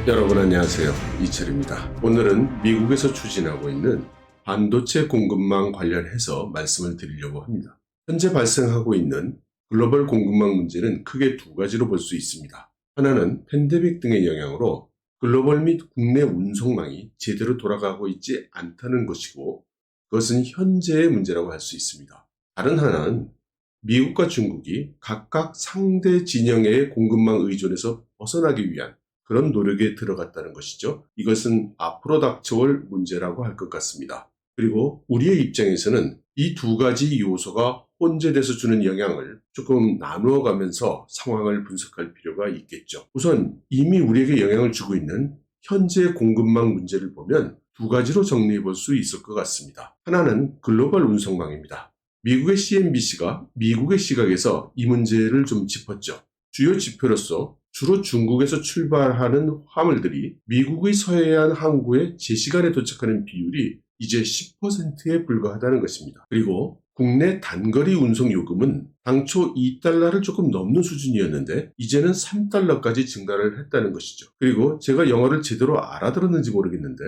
여러분 안녕하세요. 이철입니다. 오늘은 미국에서 추진하고 있는 반도체 공급망 관련해서 말씀을 드리려고 합니다. 현재 발생하고 있는 글로벌 공급망 문제는 크게 두 가지로 볼 수 있습니다. 하나는 팬데믹 등의 영향으로 글로벌 및 국내 운송망이 제대로 돌아가고 있지 않다는 것이고, 그것은 현재의 문제라고 할 수 있습니다. 다른 하나는 미국과 중국이 각각 상대 진영의 공급망 의존에서 벗어나기 위한 그런 노력에 들어갔다는 것이죠. 이것은 앞으로 닥쳐올 문제라고 할 것 같습니다. 그리고 우리의 입장에서는 이 두 가지 요소가 혼재돼서 주는 영향을 조금 나누어 가면서 상황을 분석할 필요가 있겠죠. 우선 이미 우리에게 영향을 주고 있는 현재 공급망 문제를 보면 두 가지로 정리해 볼 수 있을 것 같습니다. 하나는 글로벌 운송망입니다. 미국의 CNBC가 미국의 시각에서 이 문제를 좀 짚었죠. 주요 지표로서 주로 중국에서 출발하는 화물들이 미국의 서해안 항구에 제 시간에 도착하는 비율이 이제 10%에 불과하다는 것입니다. 그리고 국내 단거리 운송 요금은 당초 2달러를 조금 넘는 수준이었는데 이제는 3달러까지 증가를 했다는 것이죠. 그리고 제가 영어를 제대로 알아들었는지 모르겠는데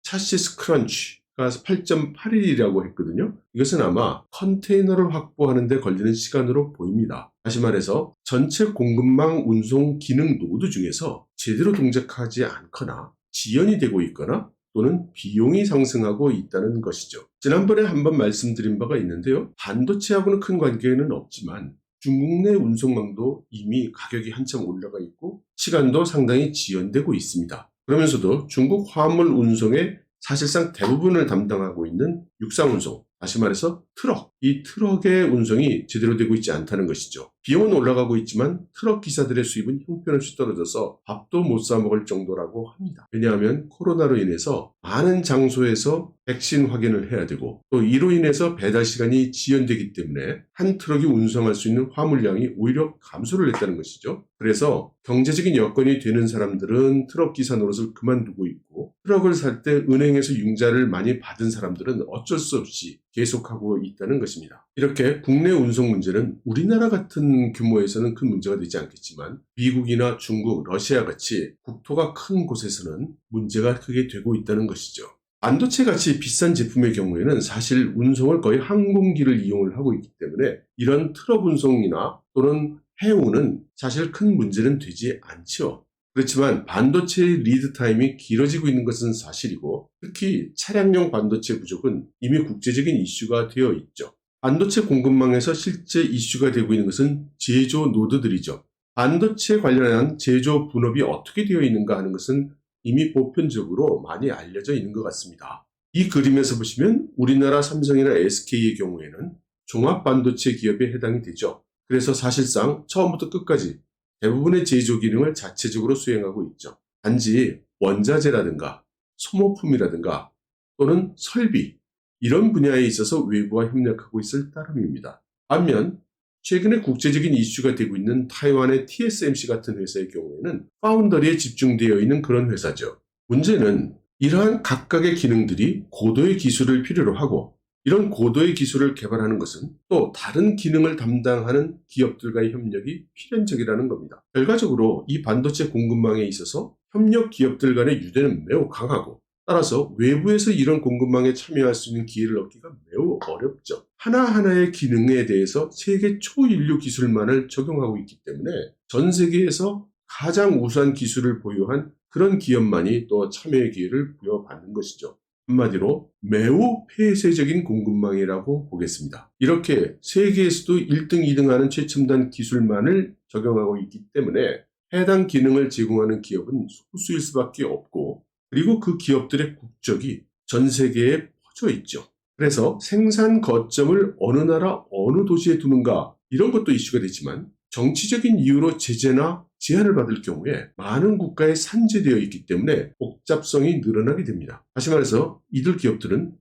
차시스 크런치가 8.8일이라고 했거든요. 이것은 아마 컨테이너를 확보하는 데 걸리는 시간으로 보입니다. 다시 말해서 전체 공급망 운송 기능 노드 중에서 제대로 동작하지 않거나 지연이 되고 있거나 또는 비용이 상승하고 있다는 것이죠. 지난번에 한번 말씀드린 바가 있는데요. 반도체하고는 큰 관계는 없지만 중국 내 운송망도 이미 가격이 한참 올라가 있고 시간도 상당히 지연되고 있습니다. 그러면서도 중국 화물 운송의 사실상 대부분을 담당하고 있는 육상운송, 다시 말해서 트럭, 이 트럭의 운송이 제대로 되고 있지 않다는 것이죠. 비용은 올라가고 있지만 트럭 기사들의 수입은 형편없이 떨어져서 밥도 못 사 먹을 정도라고 합니다. 왜냐하면 코로나로 인해서 많은 장소에서 백신 확인을 해야 되고 또 이로 인해서 배달 시간이 지연되기 때문에 한 트럭이 운송할 수 있는 화물량이 오히려 감소를 했다는 것이죠. 그래서 경제적인 여건이 되는 사람들은 트럭 기사 노릇을 그만두고 있고 트럭을 살 때 은행에서 융자를 많이 받은 사람들은 어쩔 수 없이 계속하고 있다는 것입니다. 이렇게 국내 운송 문제는 우리나라 같은 규모에서는 큰 문제가 되지 않겠지만 미국이나 중국, 러시아 같이 국토가 큰 곳에서는 문제가 크게 되고 있다는 것이죠. 반도체 같이 비싼 제품의 경우에는 사실 운송을 거의 항공기를 이용을 하고 있기 때문에 이런 트럭 운송이나 또는 해운은 사실 큰 문제는 되지 않죠. 그렇지만 반도체의 리드 타임이 길어지고 있는 것은 사실이고 특히 차량용 반도체 부족은 이미 국제적인 이슈가 되어 있죠. 반도체 공급망에서 실제 이슈가 되고 있는 것은 제조 노드들이죠. 반도체 관련한 제조 분업이 어떻게 되어 있는가 하는 것은 이미 보편적으로 많이 알려져 있는 것 같습니다. 이 그림에서 보시면 우리나라 삼성이나 SK의 경우에는 종합 반도체 기업에 해당이 되죠. 그래서 사실상 처음부터 끝까지 대부분의 제조 기능을 자체적으로 수행하고 있죠. 단지 원자재라든가 소모품이라든가 또는 설비 이런 분야에 있어서 외부와 협력하고 있을 따름입니다. 반면 최근에 국제적인 이슈가 되고 있는 타이완의 TSMC 같은 회사의 경우에는 파운더리에 집중되어 있는 그런 회사죠. 문제는 이러한 각각의 기능들이 고도의 기술을 필요로 하고 이런 고도의 기술을 개발하는 것은 또 다른 기능을 담당하는 기업들과의 협력이 필연적이라는 겁니다. 결과적으로 이 반도체 공급망에 있어서 협력 기업들 간의 유대는 매우 강하고 따라서 외부에서 이런 공급망에 참여할 수 있는 기회를 얻기가 매우 어렵죠. 하나하나의 기능에 대해서 세계 초인류 기술만을 적용하고 있기 때문에 전 세계에서 가장 우수한 기술을 보유한 그런 기업만이 또 참여의 기회를 부여받는 것이죠. 한마디로 매우 폐쇄적인 공급망이라고 보겠습니다. 이렇게 세계에서도 1등, 2등 하는 최첨단 기술만을 적용하고 있기 때문에 해당 기능을 제공하는 기업은 소수일 수밖에 없고 그리고 그 기업들의 국적이 전 세계에 퍼져 있죠. 그래서 생산 거점을 어느 나라, 어느 도시에 두는가 이런 것도 이슈가 되지만 정치적인 이유로 제재나 제한을 받을 경우에 많은 국가에 산재되어 있기 때문에 복잡성이 늘어나게 됩니다. 다시 말해서 이들 기업들은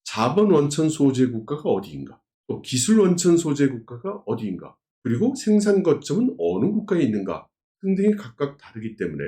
자본 원천 소재 국가가 어디인가, 또 기술 원천 소재 국가가 어디인가, 그리고 생산 거점은 어느 국가에 있는가 등등이 각각 다르기 때문에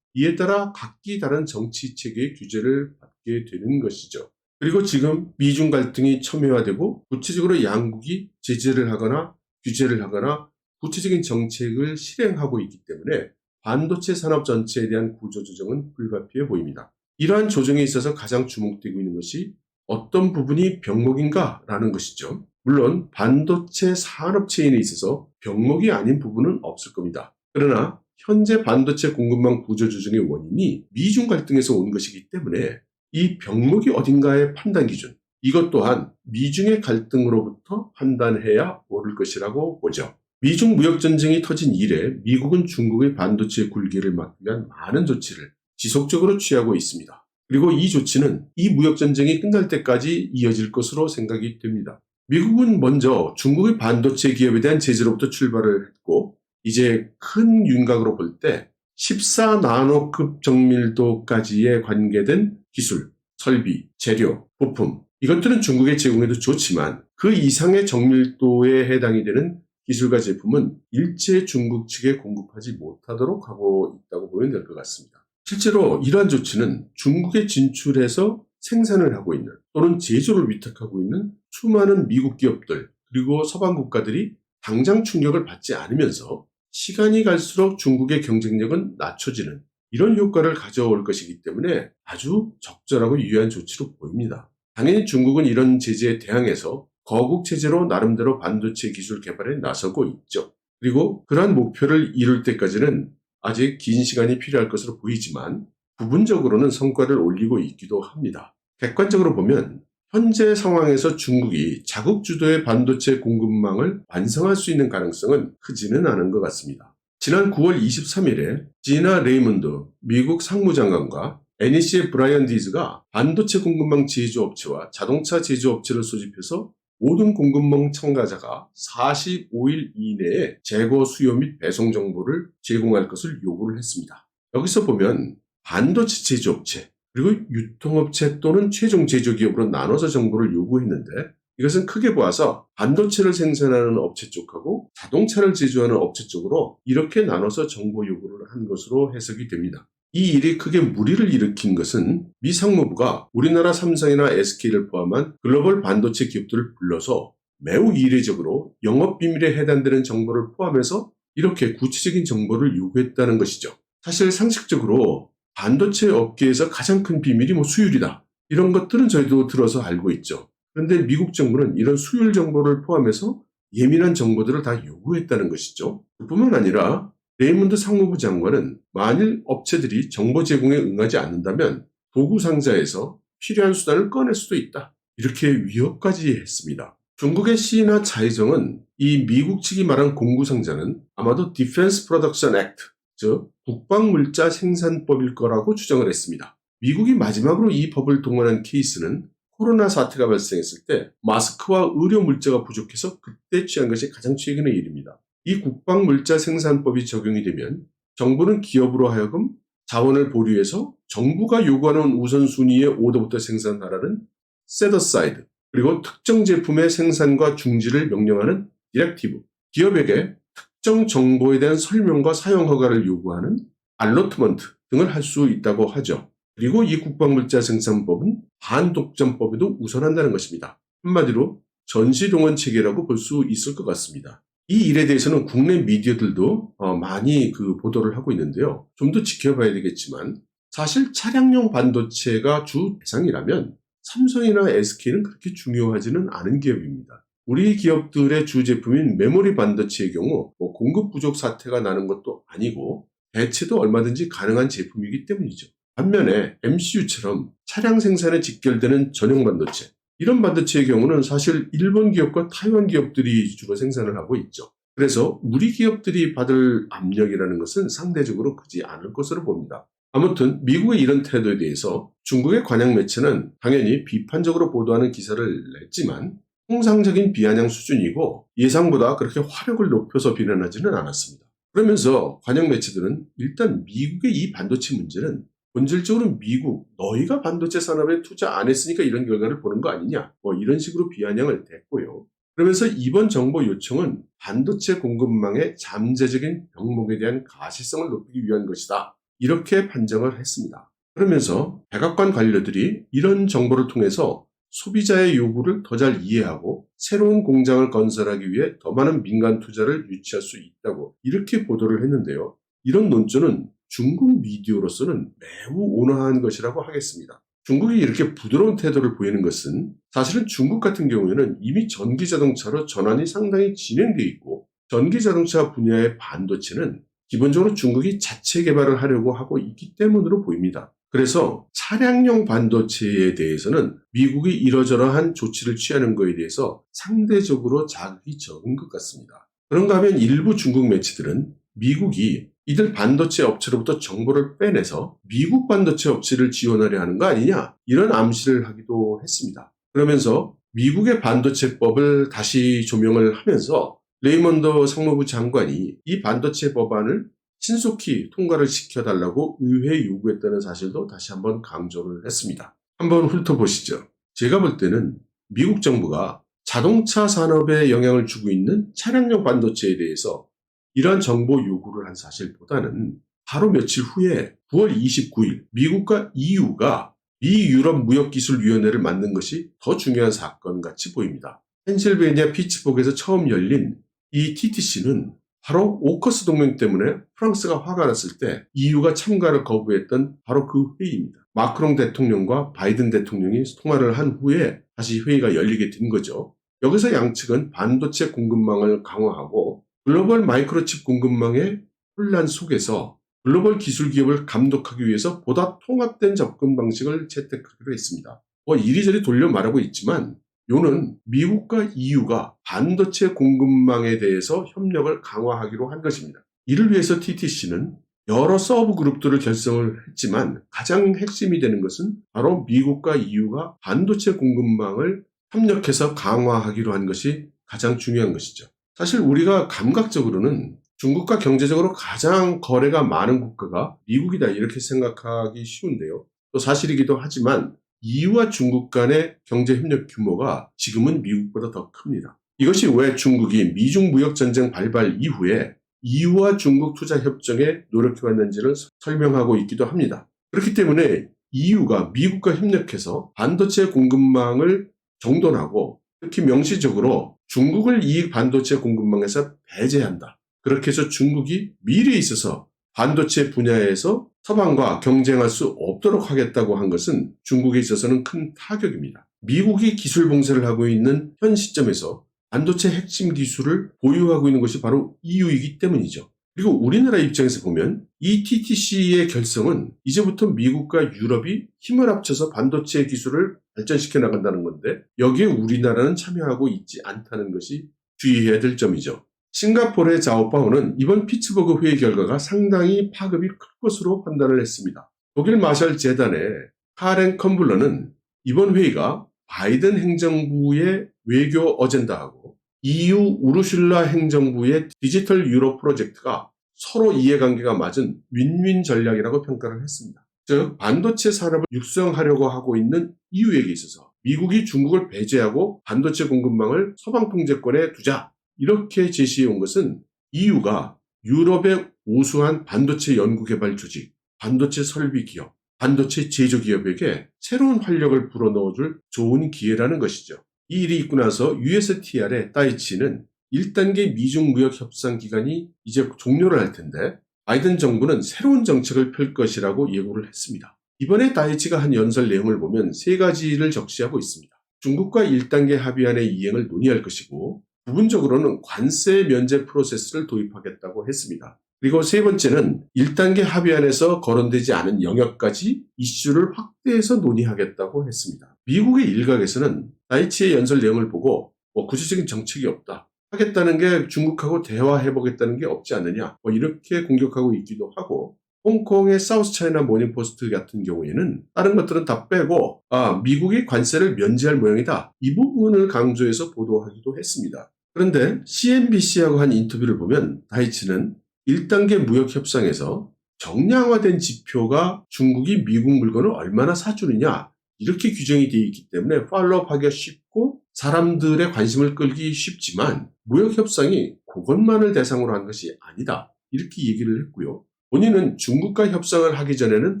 이에 따라 각기 다른 정치 체계의 규제를 받게 되는 것이죠. 그리고 지금 미중 갈등이 첨예화되고 구체적으로 양국이 제재를 하거나 규제를 하거나 구체적인 정책을 실행하고 있기 때문에 반도체 산업 전체에 대한 구조조정은 불가피해 보입니다. 이러한 조정에 있어서 가장 주목되고 있는 것이 어떤 부분이 병목인가라는 것이죠. 물론 반도체 산업 체인에 있어서 병목이 아닌 부분은 없을 겁니다. 그러나 현재 반도체 공급망 구조조정의 원인이 미중 갈등에서 온 것이기 때문에 이 병목이 어딘가의 판단 기준, 이것 또한 미중의 갈등으로부터 판단해야 옳을 것이라고 보죠. 미중 무역전쟁이 터진 이래 미국은 중국의 반도체 굴기를 막기 위한 많은 조치를 지속적으로 취하고 있습니다. 그리고 이 조치는 이 무역전쟁이 끝날 때까지 이어질 것으로 생각이 됩니다. 미국은 먼저 중국의 반도체 기업에 대한 제재로부터 출발을 했고 이제 큰 윤곽으로 볼 때 14나노급 정밀도까지의 관계된 기술, 설비, 재료, 부품 이것들은 중국에 제공해도 좋지만 그 이상의 정밀도에 해당이 되는 기술과 제품은 일체 중국 측에 공급하지 못하도록 하고 있다고 보면 될 것 같습니다. 실제로 이러한 조치는 중국에 진출해서 생산을 하고 있는 또는 제조를 위탁하고 있는 수많은 미국 기업들 그리고 서방 국가들이 당장 충격을 받지 않으면서 시간이 갈수록 중국의 경쟁력은 낮춰지는 이런 효과를 가져올 것이기 때문에 아주 적절하고 유효한 조치로 보입니다. 당연히 중국은 이런 제재에 대항해서 거국 체제로 나름대로 반도체 기술 개발에 나서고 있죠. 그리고 그러한 목표를 이룰 때까지는 아직 긴 시간이 필요할 것으로 보이지만 부분적으로는 성과를 올리고 있기도 합니다. 객관적으로 보면 현재 상황에서 중국이 자국 주도의 반도체 공급망을 완성할 수 있는 가능성은 크지는 않은 것 같습니다. 지난 9월 23일에 지나 레이먼드 미국 상무장관과 NEC의 브라이언 디즈가 반도체 공급망 제조업체와 자동차 제조업체를 소집해서 모든 공급망 참가자가 45일 이내에 재고 수요 및 배송 정보를 제공할 것을 요구를 했습니다. 여기서 보면 반도체 제조업체 그리고 유통업체 또는 최종 제조기업으로 나눠서 정보를 요구했는데 이것은 크게 보아서 반도체를 생산하는 업체 쪽하고 자동차를 제조하는 업체 쪽으로 이렇게 나눠서 정보 요구를 한 것으로 해석이 됩니다. 이 일이 크게 물의를 일으킨 것은 미 상무부가 우리나라 삼성이나 SK를 포함한 글로벌 반도체 기업들을 불러서 매우 이례적으로 영업비밀에 해당되는 정보를 포함해서 이렇게 구체적인 정보를 요구했다는 것이죠. 사실 상식적으로 반도체 업계에서 가장 큰 비밀이 수율이다. 이런 것들은 저희도 들어서 알고 있죠. 그런데 미국 정부는 이런 수율 정보를 포함해서 예민한 정보들을 다 요구했다는 것이죠. 그뿐만 아니라 레이먼드 상무부 장관은 만일 업체들이 정보 제공에 응하지 않는다면 도구 상자에서 필요한 수단을 꺼낼 수도 있다. 이렇게 위협까지 했습니다. 중국의 시나 차이정은 이 미국 측이 말한 공구 상자는 아마도 Defense Production Act, 즉 국방물자 생산법일 거라고 추정을 했습니다. 미국이 마지막으로 이 법을 동원한 케이스는 코로나 사태가 발생했을 때 마스크와 의료 물자가 부족해서 그때 취한 것이 가장 최근의 일입니다. 이 국방물자 생산법이 적용이 되면 정부는 기업으로 하여금 자원을 보류해서 정부가 요구하는 우선순위의 오더부터 생산하라는 set aside, 그리고 특정 제품의 생산과 중지를 명령하는 디렉티브, 기업에게 특정 정보에 대한 설명과 사용 허가를 요구하는 알로트먼트 등을 할 수 있다고 하죠. 그리고 이 국방물자 생산법은 반독점법에도 우선한다는 것입니다. 한마디로 전시동원 체계라고 볼 수 있을 것 같습니다. 이 일에 대해서는 국내 미디어들도 많이 보도를 하고 있는데요. 좀 더 지켜봐야 되겠지만 사실 차량용 반도체가 주 대상이라면 삼성이나 SK는 그렇게 중요하지는 않은 기업입니다. 우리 기업들의 주 제품인 메모리 반도체의 경우 공급 부족 사태가 나는 것도 아니고 대체도 얼마든지 가능한 제품이기 때문이죠. 반면에 MCU처럼 차량 생산에 직결되는 전용 반도체, 이런 반도체의 경우는 사실 일본 기업과 타이완 기업들이 주로 생산을 하고 있죠. 그래서 우리 기업들이 받을 압력이라는 것은 상대적으로 크지 않을 것으로 봅니다. 아무튼 미국의 이런 태도에 대해서 중국의 관영 매체는 당연히 비판적으로 보도하는 기사를 냈지만 통상적인 비아냥 수준이고 예상보다 그렇게 화력을 높여서 비난하지는 않았습니다. 그러면서 관영 매체들은 일단 미국의 이 반도체 문제는 본질적으로 미국, 너희가 반도체 산업에 투자 안 했으니까 이런 결과를 보는 거 아니냐, 이런 식으로 비아냥을 댔고요. 그러면서 이번 정보 요청은 반도체 공급망의 잠재적인 병목에 대한 가시성을 높이기 위한 것이다. 이렇게 판정을 했습니다. 그러면서 백악관 관료들이 이런 정보를 통해서 소비자의 요구를 더 잘 이해하고 새로운 공장을 건설하기 위해 더 많은 민간 투자를 유치할 수 있다고 이렇게 보도를 했는데요. 이런 논조는 중국 미디어로서는 매우 온화한 것이라고 하겠습니다. 중국이 이렇게 부드러운 태도를 보이는 것은 사실은 중국 같은 경우에는 이미 전기자동차로 전환이 상당히 진행되어 있고 전기자동차 분야의 반도체는 기본적으로 중국이 자체 개발을 하려고 하고 있기 때문으로 보입니다. 그래서 차량용 반도체에 대해서는 미국이 이러저러한 조치를 취하는 것에 대해서 상대적으로 자극이 적은 것 같습니다. 그런가 하면 일부 중국 매체들은 미국이 이들 반도체 업체로부터 정보를 빼내서 미국 반도체 업체를 지원하려 하는 거 아니냐, 이런 암시를 하기도 했습니다. 그러면서 미국의 반도체법을 다시 조명을 하면서 레이먼더 상무부 장관이 이 반도체 법안을 신속히 통과를 시켜달라고 의회에 요구했다는 사실도 다시 한번 강조를 했습니다. 한번 훑어보시죠. 제가 볼 때는 미국 정부가 자동차 산업에 영향을 주고 있는 차량용 반도체에 대해서 이러한 정보 요구를 한 사실보다는 바로 며칠 후에 9월 29일 미국과 EU가 미유럽무역기술위원회를 만든 것이 더 중요한 사건 같이 보입니다. 펜실베니아 피츠버그에서 처음 열린 이 TTC는 바로 오커스 동맹 때문에 프랑스가 화가 났을 때 EU가 참가를 거부했던 바로 그 회의입니다. 마크롱 대통령과 바이든 대통령이 통화를 한 후에 다시 회의가 열리게 된 거죠. 여기서 양측은 반도체 공급망을 강화하고 글로벌 마이크로칩 공급망의 혼란 속에서 글로벌 기술 기업을 감독하기 위해서 보다 통합된 접근 방식을 채택하기로 했습니다. 이리저리 돌려 말하고 있지만 요는 미국과 EU가 반도체 공급망에 대해서 협력을 강화하기로 한 것입니다. 이를 위해서 TTC는 여러 서브 그룹들을 결성을 했지만 가장 핵심이 되는 것은 바로 미국과 EU가 반도체 공급망을 협력해서 강화하기로 한 것이 가장 중요한 것이죠. 사실 우리가 감각적으로는 중국과 경제적으로 가장 거래가 많은 국가가 미국이다 이렇게 생각하기 쉬운데요. 또 사실이기도 하지만 EU와 중국 간의 경제협력 규모가 지금은 미국보다 더 큽니다. 이것이 왜 중국이 미중 무역전쟁 발발 이후에 EU와 중국 투자협정에 노력해왔는지를 설명하고 있기도 합니다. 그렇기 때문에 EU가 미국과 협력해서 반도체 공급망을 정돈하고 특히 명시적으로 중국을 이 반도체 공급망에서 배제한다. 그렇게 해서 중국이 미래에 있어서 반도체 분야에서 서방과 경쟁할 수 없도록 하겠다고 한 것은 중국에 있어서는 큰 타격입니다. 미국이 기술 봉쇄를 하고 있는 현 시점에서 반도체 핵심 기술을 보유하고 있는 것이 바로 EU이기 때문이죠. 그리고 우리나라 입장에서 보면 이 TTC의 결성은 이제부터 미국과 유럽이 힘을 합쳐서 반도체 기술을 발전시켜 나간다는 건데 여기에 우리나라는 참여하고 있지 않다는 것이 주의해야 될 점이죠. 싱가포르의 자오파오는 이번 피츠버그 회의 결과가 상당히 파급이 클 것으로 판단을 했습니다. 독일 마셜 재단의 카렌 컴블러는 이번 회의가 바이든 행정부의 외교 어젠다하고 EU 우르슐라 행정부의 디지털 유럽 프로젝트가 서로 이해관계가 맞은 윈윈 전략이라고 평가를 했습니다. 즉 반도체 산업을 육성하려고 하고 있는 EU에게 있어서 미국이 중국을 배제하고 반도체 공급망을 서방 통제권에 두자 이렇게 제시해 온 것은 EU가 유럽의 우수한 반도체 연구개발 조직, 반도체 설비 기업, 반도체 제조 기업에게 새로운 활력을 불어넣어줄 좋은 기회라는 것이죠. 이 일이 있고 나서 USTR의 다이치는 1단계 미중 무역 협상 기간이 이제 종료를 할 텐데 바이든 정부는 새로운 정책을 펼 것이라고 예고를 했습니다. 이번에 다이치가 한 연설 내용을 보면 세 가지를 적시하고 있습니다. 중국과 1단계 합의안의 이행을 논의할 것이고 부분적으로는 관세 면제 프로세스를 도입하겠다고 했습니다. 그리고 세 번째는 1단계 합의안에서 거론되지 않은 영역까지 이슈를 확대해서 논의하겠다고 했습니다. 미국의 일각에서는 다이치의 연설 내용을 보고 구체적인 정책이 없다. 하겠다는 게 중국하고 대화해보겠다는 게 없지 않느냐. 이렇게 공격하고 있기도 하고 홍콩의 사우스 차이나 모닝포스트 같은 경우에는 다른 것들은 다 빼고 미국이 관세를 면제할 모양이다. 이 부분을 강조해서 보도하기도 했습니다. 그런데 CNBC하고 한 인터뷰를 보면 다이치는 1단계 무역 협상에서 정량화된 지표가 중국이 미국 물건을 얼마나 사주느냐 이렇게 규정이 되어 있기 때문에 팔로우하기가 쉽고 사람들의 관심을 끌기 쉽지만 무역 협상이 그것만을 대상으로 한 것이 아니다 이렇게 얘기를 했고요. 본인은 중국과 협상을 하기 전에는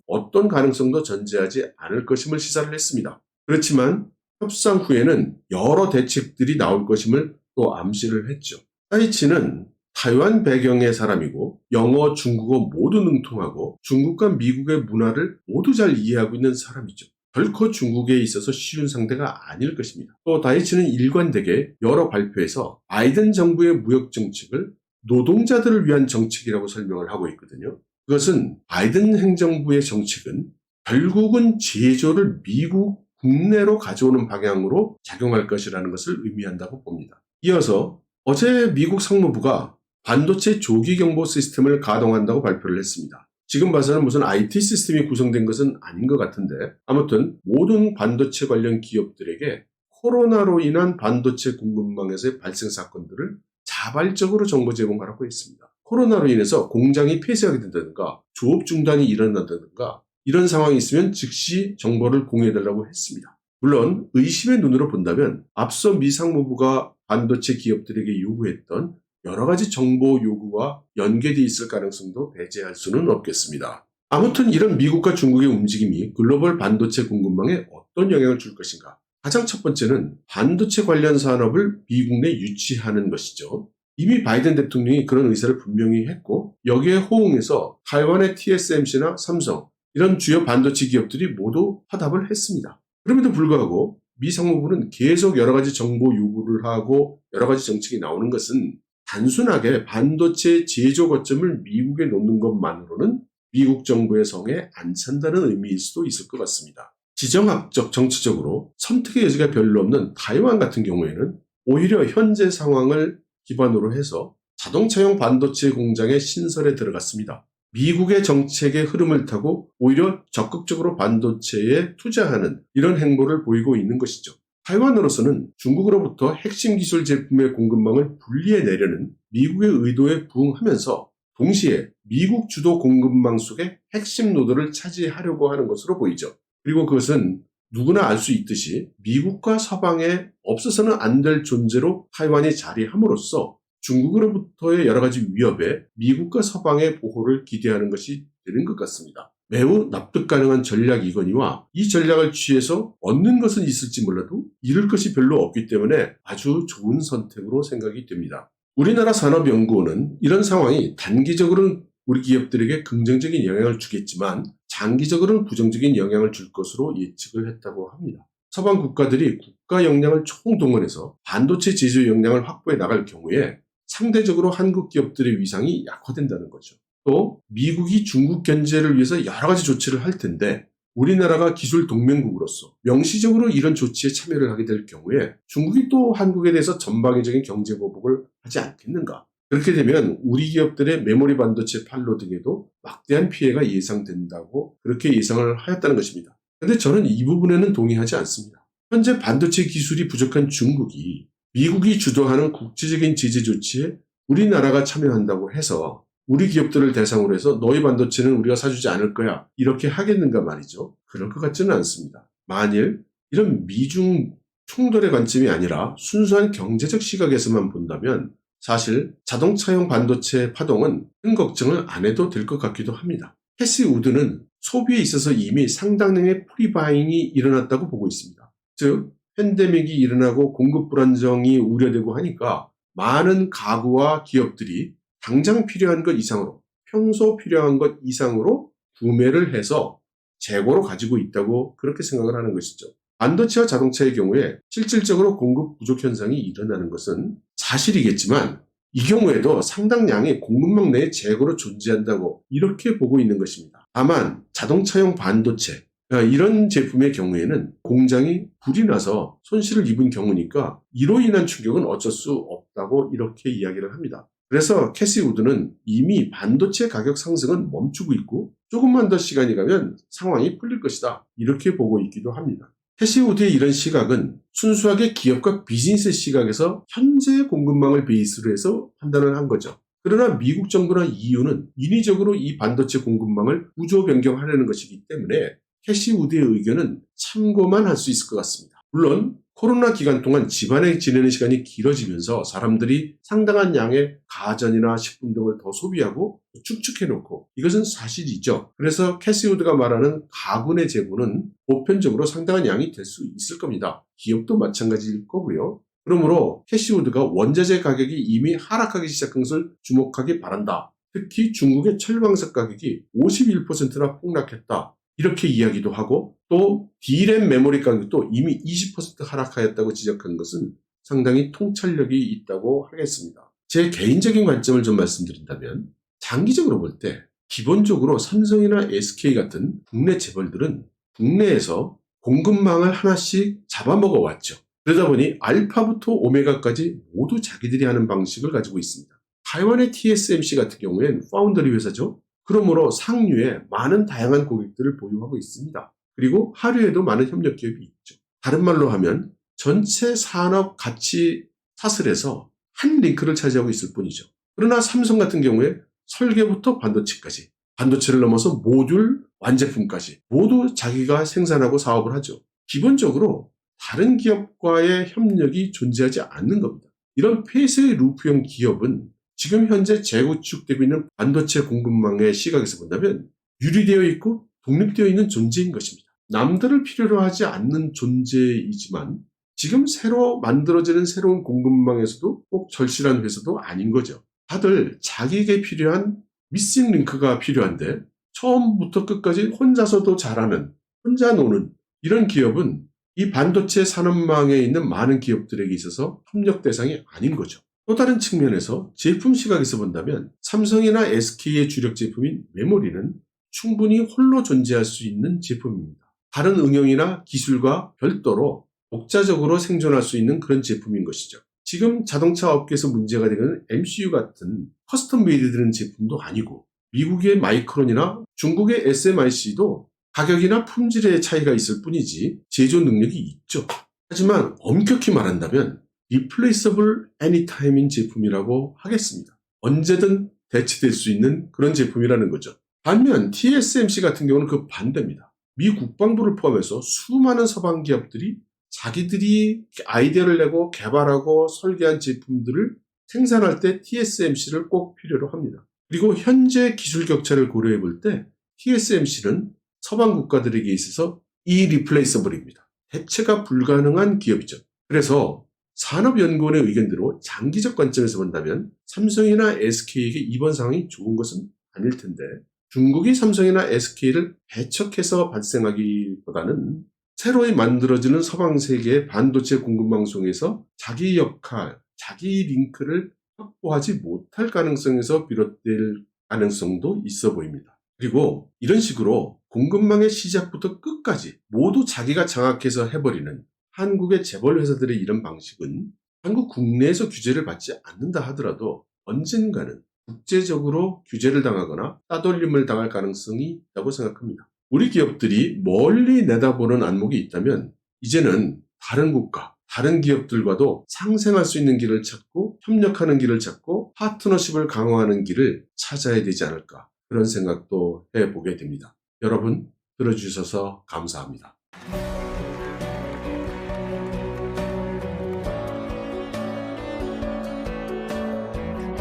어떤 가능성도 전제하지 않을 것임을 시사를 했습니다. 그렇지만 협상 후에는 여러 대책들이 나올 것임을 또 암시를 했죠. 다이치는 타이완 배경의 사람이고 영어, 중국어 모두 능통하고 중국과 미국의 문화를 모두 잘 이해하고 있는 사람이죠. 결코 중국에 있어서 쉬운 상대가 아닐 것입니다. 또 다이치는 일관되게 여러 발표에서 바이든 정부의 무역 정책을 노동자들을 위한 정책이라고 설명을 하고 있거든요. 그것은 바이든 행정부의 정책은 결국은 제조를 미국 국내로 가져오는 방향으로 작용할 것이라는 것을 의미한다고 봅니다. 이어서 어제 미국 상무부가 반도체 조기 경보 시스템을 가동한다고 발표를 했습니다. 지금 봐서는 무슨 IT 시스템이 구성된 것은 아닌 것 같은데 아무튼 모든 반도체 관련 기업들에게 코로나로 인한 반도체 공급망에서의 발생 사건들을 자발적으로 정보 제공하라고 했습니다. 코로나로 인해서 공장이 폐쇄하게 된다든가 조업 중단이 일어난다든가 이런 상황이 있으면 즉시 정보를 공유해달라고 했습니다. 물론 의심의 눈으로 본다면 앞서 미 상무부가 반도체 기업들에게 요구했던 여러 가지 정보 요구와 연계되어 있을 가능성도 배제할 수는 없겠습니다. 아무튼 이런 미국과 중국의 움직임이 글로벌 반도체 공급망에 어떤 영향을 줄 것인가? 가장 첫 번째는 반도체 관련 산업을 미국 내 유치하는 것이죠. 이미 바이든 대통령이 그런 의사를 분명히 했고 여기에 호응해서 타이완의 TSMC나 삼성 이런 주요 반도체 기업들이 모두 화답을 했습니다. 그럼에도 불구하고 미 상무부는 계속 여러 가지 정보 요구를 하고 여러 가지 정책이 나오는 것은 단순하게 반도체 제조 거점을 미국에 놓는 것만으로는 미국 정부의 성에 안 찬다는 의미일 수도 있을 것 같습니다. 지정학적, 정치적으로 선택의 여지가 별로 없는 타이완 같은 경우에는 오히려 현재 상황을 기반으로 해서 자동차용 반도체 공장의 신설에 들어갔습니다. 미국의 정책의 흐름을 타고 오히려 적극적으로 반도체에 투자하는 이런 행보를 보이고 있는 것이죠. 타이완으로서는 중국으로부터 핵심 기술 제품의 공급망을 분리해내려는 미국의 의도에 부응하면서 동시에 미국 주도 공급망 속의 핵심 노드를 차지하려고 하는 것으로 보이죠. 그리고 그것은 누구나 알 수 있듯이 미국과 서방에 없어서는 안 될 존재로 타이완이 자리함으로써 중국으로부터의 여러 가지 위협에 미국과 서방의 보호를 기대하는 것이 되는 것 같습니다. 매우 납득 가능한 전략이거니와 이 전략을 취해서 얻는 것은 있을지 몰라도 잃을 것이 별로 없기 때문에 아주 좋은 선택으로 생각이 됩니다. 우리나라 산업연구원은 이런 상황이 단기적으로는 우리 기업들에게 긍정적인 영향을 주겠지만 장기적으로는 부정적인 영향을 줄 것으로 예측을 했다고 합니다. 서방 국가들이 국가 역량을 총동원해서 반도체 제조 역량을 확보해 나갈 경우에 상대적으로 한국 기업들의 위상이 약화된다는 거죠. 또 미국이 중국 견제를 위해서 여러 가지 조치를 할 텐데 우리나라가 기술 동맹국으로서 명시적으로 이런 조치에 참여를 하게 될 경우에 중국이 또 한국에 대해서 전방위적인 경제 보복을 하지 않겠는가? 그렇게 되면 우리 기업들의 메모리 반도체 판로 등에도 막대한 피해가 예상된다고 그렇게 예상을 하였다는 것입니다. 그런데 저는 이 부분에는 동의하지 않습니다. 현재 반도체 기술이 부족한 중국이 미국이 주도하는 국제적인 제재 조치에 우리나라가 참여한다고 해서 우리 기업들을 대상으로 해서 너희 반도체는 우리가 사주지 않을 거야 이렇게 하겠는가 말이죠. 그럴 것 같지는 않습니다. 만일 이런 미중 충돌의 관점이 아니라 순수한 경제적 시각에서만 본다면 사실 자동차용 반도체 파동은 큰 걱정을 안 해도 될 것 같기도 합니다. 캐시 우드는 소비에 있어서 이미 상당량의 프리바잉이 일어났다고 보고 있습니다. 즉 팬데믹이 일어나고 공급 불안정이 우려되고 하니까 많은 가구와 기업들이 당장 필요한 것 이상으로 평소 필요한 것 이상으로 구매를 해서 재고로 가지고 있다고 그렇게 생각을 하는 것이죠. 반도체와 자동차의 경우에 실질적으로 공급 부족 현상이 일어나는 것은 사실이겠지만 이 경우에도 상당량의 공급망 내에 재고로 존재한다고 이렇게 보고 있는 것입니다. 다만 자동차용 반도체 이런 제품의 경우에는 공장이 불이 나서 손실을 입은 경우니까 이로 인한 충격은 어쩔 수 없다고 이렇게 이야기를 합니다. 그래서 캐시 우드는 이미 반도체 가격 상승은 멈추고 있고 조금만 더 시간이 가면 상황이 풀릴 것이다 이렇게 보고 있기도 합니다. 캐시 우드의 이런 시각은 순수하게 기업과 비즈니스 시각에서 현재 공급망을 베이스로 해서 판단을 한 거죠. 그러나 미국 정부나 EU는 인위적으로 이 반도체 공급망을 구조 변경하려는 것이기 때문에 캐시 우드의 의견은 참고만 할 수 있을 것 같습니다. 물론 코로나 기간 동안 집안에 지내는 시간이 길어지면서 사람들이 상당한 양의 가전이나 식품 등을 더 소비하고 축축해놓고 이것은 사실이죠. 그래서 캐시 우드가 말하는 가구 내 재고는 보편적으로 상당한 양이 될 수 있을 겁니다. 기업도 마찬가지일 거고요. 그러므로 캐시우드가 원자재 가격이 이미 하락하기 시작한 것을 주목하기 바란다. 특히 중국의 철광석 가격이 51%나 폭락했다. 이렇게 이야기도 하고 또 D램 메모리 가격도 이미 20% 하락하였다고 지적한 것은 상당히 통찰력이 있다고 하겠습니다. 제 개인적인 관점을 좀 말씀드린다면 장기적으로 볼 때 기본적으로 삼성이나 SK 같은 국내 재벌들은 국내에서 공급망을 하나씩 잡아먹어 왔죠. 그러다 보니 알파부터 오메가까지 모두 자기들이 하는 방식을 가지고 있습니다. 타이완의 TSMC 같은 경우에는 파운더리 회사죠. 그러므로 상류에 많은 다양한 고객들을 보유하고 있습니다. 그리고 하류에도 많은 협력 기업이 있죠. 다른 말로 하면 전체 산업 가치 사슬에서 한 링크를 차지하고 있을 뿐이죠. 그러나 삼성 같은 경우에 설계부터 반도체까지, 반도체를 넘어서 모듈, 완제품까지 모두 자기가 생산하고 사업을 하죠. 기본적으로 다른 기업과의 협력이 존재하지 않는 겁니다. 이런 폐쇄 루프형 기업은 지금 현재 재구축되고 있는 반도체 공급망의 시각에서 본다면 유리되어 있고 독립되어 있는 존재인 것입니다. 남들을 필요로 하지 않는 존재이지만 지금 새로 만들어지는 새로운 공급망에서도 꼭 절실한 회사도 아닌 거죠. 다들 자기에게 필요한 미싱 링크가 필요한데 처음부터 끝까지 혼자서도 잘하는, 혼자 노는 이런 기업은 이 반도체 산업망에 있는 많은 기업들에게 있어서 협력 대상이 아닌 거죠. 또 다른 측면에서 제품 시각에서 본다면 삼성이나 SK의 주력 제품인 메모리는 충분히 홀로 존재할 수 있는 제품입니다. 다른 응용이나 기술과 별도로 독자적으로 생존할 수 있는 그런 제품인 것이죠. 지금 자동차 업계에서 문제가 되는 MCU 같은 커스텀 메이드되는 제품도 아니고 미국의 마이크론이나 중국의 SMIC도 가격이나 품질의 차이가 있을 뿐이지 제조 능력이 있죠. 하지만 엄격히 말한다면 Replaceable Anytime인 제품이라고 하겠습니다. 언제든 대체될 수 있는 그런 제품이라는 거죠. 반면 TSMC 같은 경우는 그 반대입니다. 미 국방부를 포함해서 수많은 서방 기업들이 자기들이 아이디어를 내고 개발하고 설계한 제품들을 생산할 때 TSMC를 꼭 필요로 합니다. 그리고 현재 기술 격차를 고려해 볼 때 TSMC는 서방 국가들에게 있어서 irreplaceable입니다. 대체가 불가능한 기업이죠. 그래서 산업연구원의 의견대로 장기적 관점에서 본다면 삼성이나 SK에게 이번 상황이 좋은 것은 아닐 텐데 중국이 삼성이나 SK를 배척해서 발생하기보다는 새로이 만들어지는 서방 세계의 반도체 공급망 속에서 자기 역할, 자기 링크를 확보하지 못할 가능성에서 비롯될 가능성도 있어 보입니다. 그리고 이런 식으로 공급망의 시작부터 끝까지 모두 자기가 장악해서 해버리는 한국의 재벌 회사들의 이런 방식은 한국 국내에서 규제를 받지 않는다 하더라도 언젠가는 국제적으로 규제를 당하거나 따돌림을 당할 가능성이 있다고 생각합니다. 우리 기업들이 멀리 내다보는 안목이 있다면 이제는 다른 국가, 다른 기업들과도 상생할 수 있는 길을 찾고 협력하는 길을 찾고 파트너십을 강화하는 길을 찾아야 되지 않을까 그런 생각도 해보게 됩니다. 여러분 들어주셔서 감사합니다.